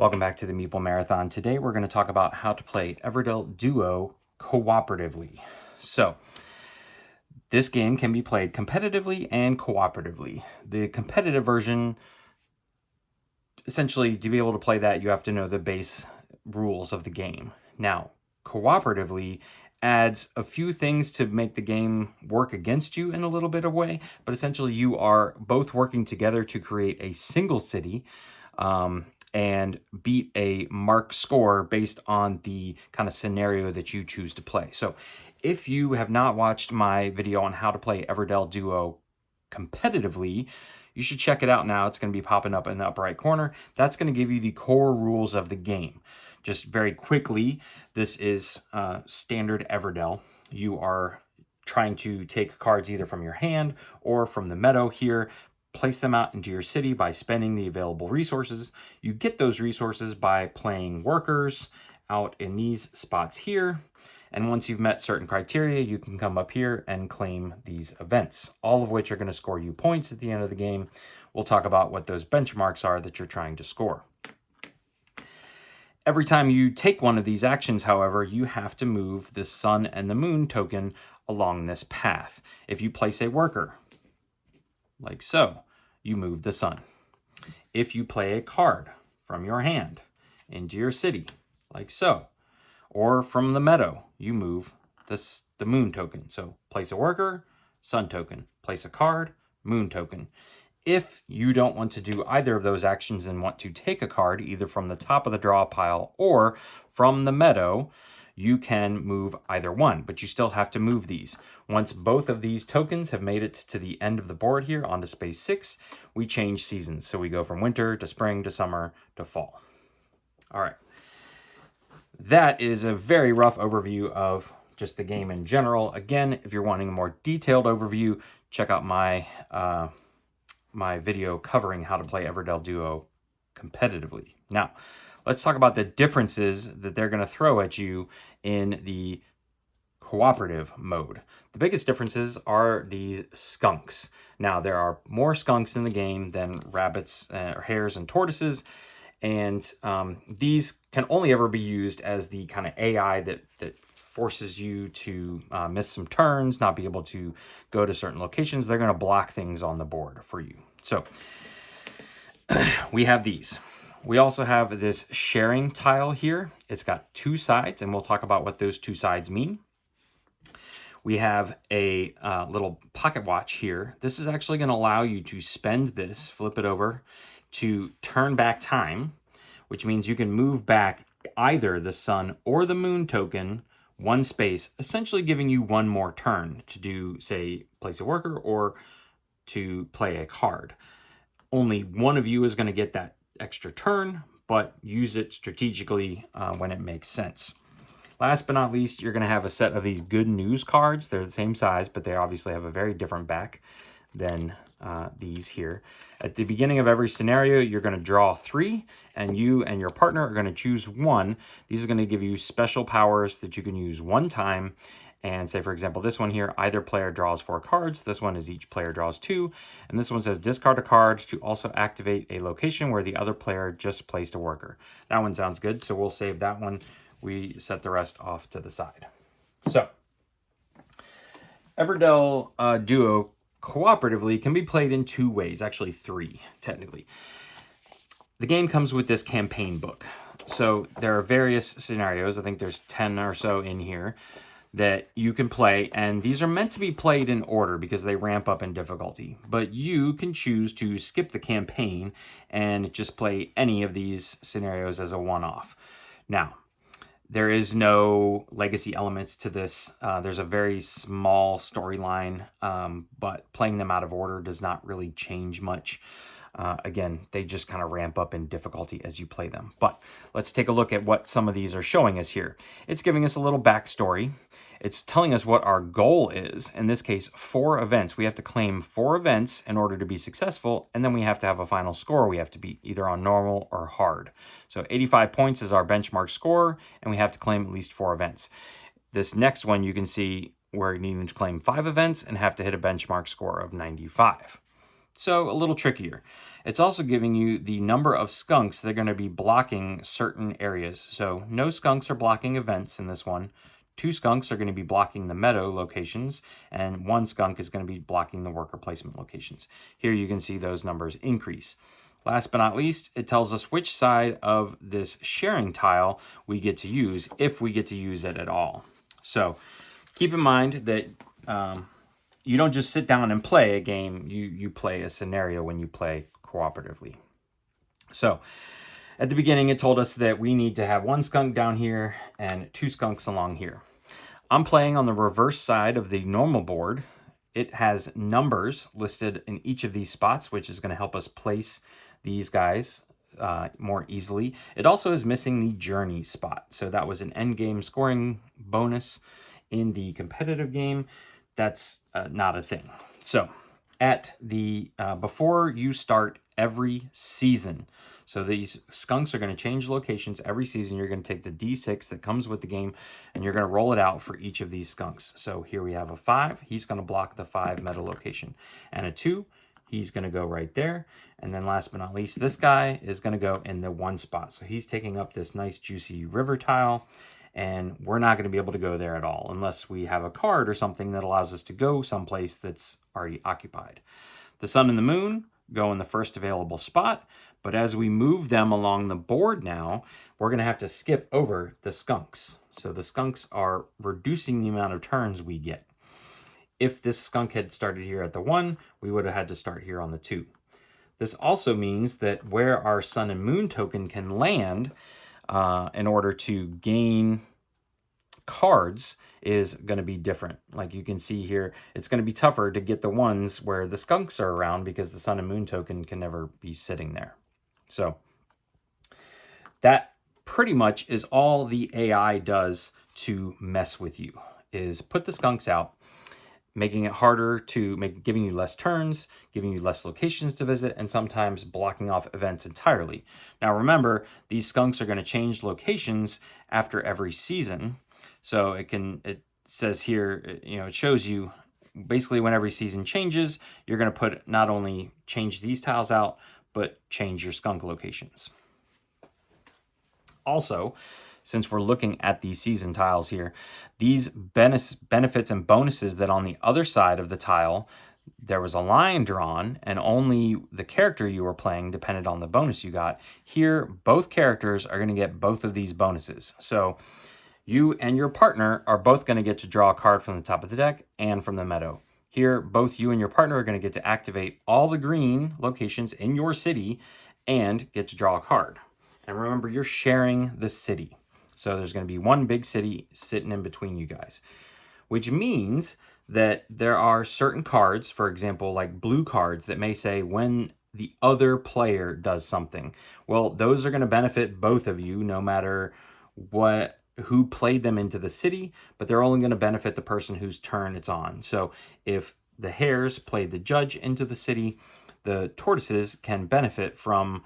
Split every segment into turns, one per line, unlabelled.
Welcome back to the Meeple Marathon. Today we're going to talk about how to play Everdell Duo cooperatively. So, this game can be played competitively and cooperatively. The competitive version, essentially, to be able to play that, you have to know the base rules of the game. Now, cooperatively adds a few things to make the game work against you in a little bit of a way, but essentially you are both working together to create a single city, and beat a mark score based on the kind of scenario that you choose to play. So if you have not watched my video on how to play Everdell Duo competitively, you should check it out now. It's going to be popping up in the upper right corner. That's going to give you the core rules of the game. Just very quickly, this is standard Everdell. You are trying to take cards either from your hand or from the meadow here, place them out into your city by spending the available resources. You get those resources by playing workers out in these spots here. And once you've met certain criteria, you can come up here and claim these events, all of which are going to score you points at the end of the game. We'll talk about what those benchmarks are that you're trying to score. Every time you take one of these actions, however, you have to move the sun and the moon token along this path. If you place a worker, like so, you move the sun. If you play a card from your hand into your city, like so, or from the meadow, you move the moon token. So place a worker, sun token. Place a card, moon token. If you don't want to do either of those actions and want to take a card either from the top of the draw pile or from the meadow, you can move either one, but you still have to move these. Once both of these tokens have made it to the end of the board here onto space 6, we change seasons. So we go from winter to spring to summer to fall. All right. That is a very rough overview of just the game in general. Again, if you're wanting a more detailed overview, check out my my video covering how to play Everdell Duo competitively. Now, let's talk about the differences that they're going to throw at you in the cooperative mode. The biggest differences are these skunks. Now, there are more skunks in the game than rabbits, or hares, and tortoises, and these can only ever be used as the kind of AI that forces you to miss some turns, not be able to go to certain locations. They're going to block things on the board for you. So we have these. We also have this sharing tile here. It's got two sides, and we'll talk about what those two sides mean. We have a little pocket watch here. This is actually going to allow you to spend this, flip it over, to turn back time, which means you can move back either the sun or the moon token one space, essentially giving you one more turn to do, say, place a worker or to play a card. Only one of you is going to get that extra turn, but use it strategically when it makes sense. Last but not least, you're going to have a set of these good news cards. They're the same size, but they obviously have a very different back than these here. At the beginning of every scenario, you're going to draw 3, and you and your partner are going to choose 1. These are going to give you special powers that you can use one time. And say, for example, this one here, either player draws 4 cards. This one is each player draws 2. And this one says discard a card to also activate a location where the other player just placed a worker. That one sounds good, so we'll save that one. We set the rest off to the side. So, Everdell Duo cooperatively can be played in 2 ways, actually 3, technically. The game comes with this campaign book. So there are various scenarios. I think there's 10 or so in here that you can play, and these are meant to be played in order because they ramp up in difficulty. But you can choose to skip the campaign and just play any of these scenarios as a one-off. Now, there is no legacy elements to this. There's a very small storyline, but playing them out of order does not really change much. Again, they just kind of ramp up in difficulty as you play them. But let's take a look at what some of these are showing us here. It's giving us a little backstory. It's telling us what our goal is. In this case, 4 events. We have to claim 4 events in order to be successful, and then we have to have a final score we have to beat, either on normal or hard. So 85 points is our benchmark score, and we have to claim at least 4 events. This next one, you can see we're needing to claim 5 events and have to hit a benchmark score of 95. So a little trickier. It's also giving you the number of skunks that are going to be blocking certain areas. So no skunks are blocking events in this one. 2 skunks are going to be blocking the meadow locations, and 1 skunk is going to be blocking the worker placement locations. Here you can see those numbers increase. Last but not least, it tells us which side of this sharing tile we get to use, if we get to use it at all. So keep in mind that you don't just sit down and play a game, you play a scenario when you play cooperatively. So at the beginning, it told us that we need to have 1 skunk down here and 2 skunks along here. I'm playing on the reverse side of the normal board. It has numbers listed in each of these spots, which is going to help us place these guys more easily. It also is missing the journey spot. So that was an end game scoring bonus in the competitive game. That's not a thing. So at the before you start every season, so these skunks are going to change locations every season. You're going to take the D6 that comes with the game, and you're going to roll it out for each of these skunks. So here we have a 5. He's going to block the 5 meta location. And a 2, he's going to go right there. And then last but not least, this guy is going to go in the 1 spot. So he's taking up this nice juicy river tile, and we're not going to be able to go there at all unless we have a card or something that allows us to go someplace that's already occupied. The sun and the moon go in the first available spot, but as we move them along the board now, we're going to have to skip over the skunks. So the skunks are reducing the amount of turns we get. If this skunk had started here at the 1, we would have had to start here on the 2. This also means that where our sun and moon token can land in order to gain cards is going to be different. Like you can see here, it's going to be tougher to get the ones where the skunks are around because the sun and moon token can never be sitting there. So that pretty much is all the AI does to mess with you, is put the skunks out, making it harder to giving you less turns, giving you less locations to visit, and sometimes blocking off events entirely. Now remember, these skunks are going to change locations after every season. So it says here, it shows you basically when every season changes, you're going to put not only change these tiles out, but change your skunk locations. Also, since we're looking at these season tiles here, these benefits and bonuses that on the other side of the tile, there was a line drawn and only the character you were playing depended on the bonus you got. Here, both characters are going to get both of these bonuses. So you and your partner are both going to get to draw a card from the top of the deck and from the meadow. Here, both you and your partner are going to get to activate all the green locations in your city and get to draw a card. And remember, you're sharing the city. So there's going to be one big city sitting in between you guys, which means that there are certain cards, for example, like blue cards that may say when the other player does something. Well, those are going to benefit both of you no matter who played them into the city, but they're only going to benefit the person whose turn it's on. So if the hares played the judge into the city, the tortoises can benefit from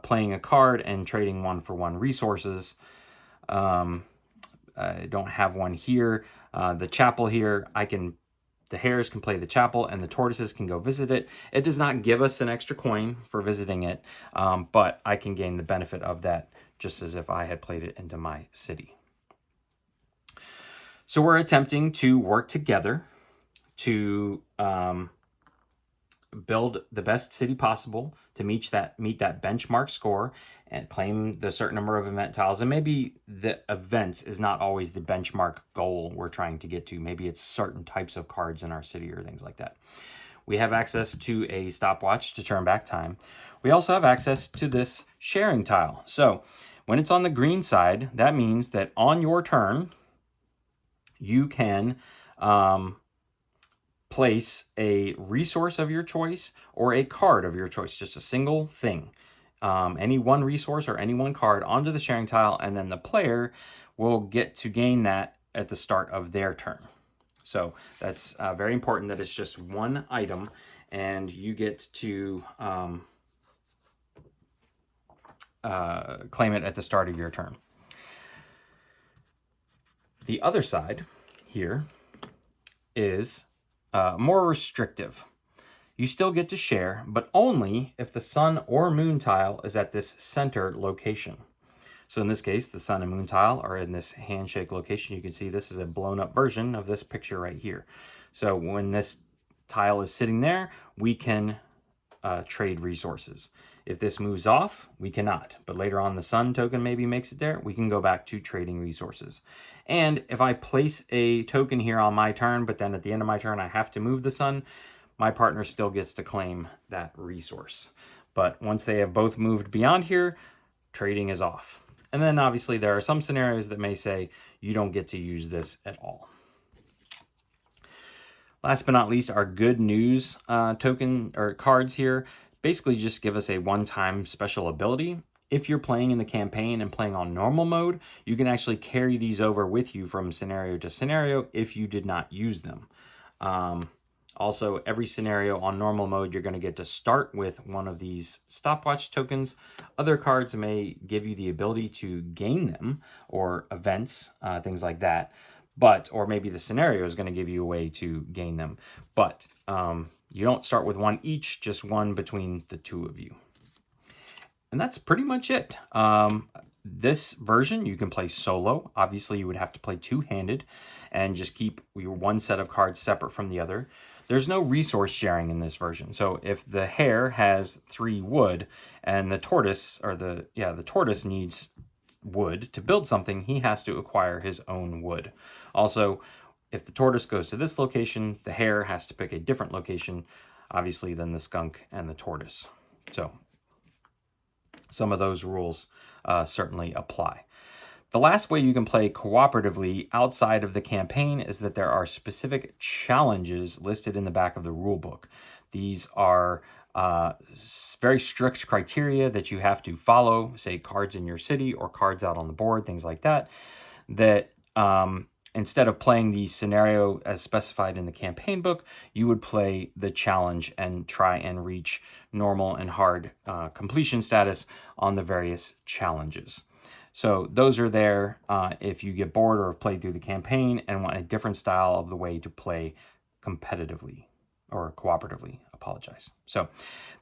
playing a card and trading 1-for-1 resources. I don't have one here. The chapel here, the hares can play the chapel and the tortoises can go visit it. It does not give us an extra coin for visiting it, but I can gain the benefit of that just as if I had played it into my city. So we're attempting to work together to build the best city possible to meet that benchmark score and claim the certain number of event tiles. And maybe the events is not always the benchmark goal we're trying to get to. Maybe it's certain types of cards in our city or things like that. We have access to a stopwatch to turn back time. We also have access to this sharing tile. So when it's on the green side, that means that on your turn, you can place a resource of your choice or a card of your choice, just a single thing. Any one resource or any one card onto the sharing tile, and then the player will get to gain that at the start of their turn. So that's very important that it's just one item, and you get to claim it at the start of your turn. The other side here is more restrictive. You still get to share, but only if the sun or moon tile is at this center location. So in this case, the sun and moon tile are in this handshake location. You can see this is a blown up version of this picture right here. So when this tile is sitting there, we can trade resources. If this moves off, we cannot. But later on, the sun token maybe makes it there. We can go back to trading resources. And if I place a token here on my turn, but then at the end of my turn, I have to move the sun, my partner still gets to claim that resource. But once they have both moved beyond here, trading is off. And then obviously there are some scenarios that may say you don't get to use this at all. Last but not least, our good news token or cards here basically just give us a one-time special ability. If you're playing in the campaign and playing on normal mode, you can actually carry these over with you from scenario to scenario if you did not use them. Also, every scenario on normal mode, you're going to get to start with one of these stopwatch tokens. Other cards may give you the ability to gain them, or events, things like that. Or maybe the scenario is going to give you a way to gain them. But you don't start with one each, just one between the two of you. And that's pretty much it. This version you can play solo. Obviously, you would have to play two-handed and just keep your one set of cards separate from the other. There's no resource sharing in this version. So if the hare has 3 wood and the tortoise, or the tortoise needs wood to build something, he has to acquire his own wood. Also, if the tortoise goes to this location, the hare has to pick a different location, obviously, than the skunk and the tortoise. So some of those rules certainly apply. The last way you can play cooperatively outside of the campaign is that there are specific challenges listed in the back of the rule book. These are very strict criteria that you have to follow, say cards in your city or cards out on the board, things like that, that instead of playing the scenario as specified in the campaign book, you would play the challenge and try and reach normal and hard completion status on the various challenges. So those are there if you get bored or have played through the campaign and want a different style of the way to play competitively or cooperatively, apologize. So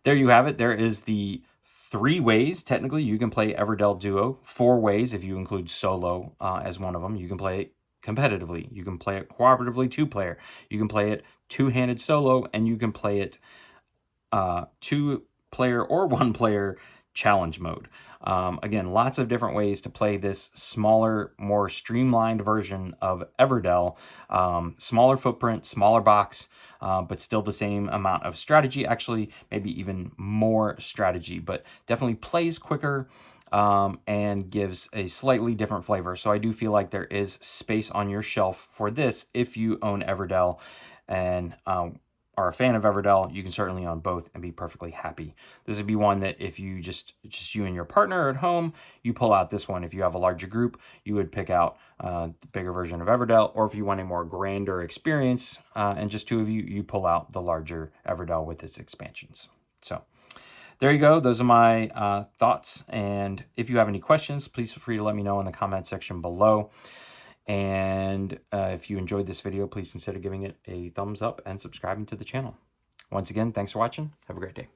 there you have it. There is the 3 ways, technically, you can play Everdell Duo. 4 ways if you include solo as one of them. You can play it competitively. You can play it cooperatively 2-player. You can play it 2-handed solo, and you can play it 2-player or 1-player challenge mode. Again, lots of different ways to play this smaller, more streamlined version of Everdell. Smaller footprint, smaller box, but still the same amount of strategy. Actually, maybe even more strategy, but definitely plays quicker and gives a slightly different flavor. So I do feel like there is space on your shelf for this if you own Everdell and are a fan of Everdell. You can certainly own both and be perfectly happy. This would be one that if you just you and your partner are at home, you pull out this one. If you have a larger group, you would pick out the bigger version of Everdell, or if you want a more grander experience and just 2 of you, you pull out the larger Everdell with its expansions. So there you go. Those are my thoughts. And if you have any questions, please feel free to let me know in the comment section below. And if you enjoyed this video, please consider giving it a thumbs up and subscribing to the channel. Once again, thanks for watching. Have a great day.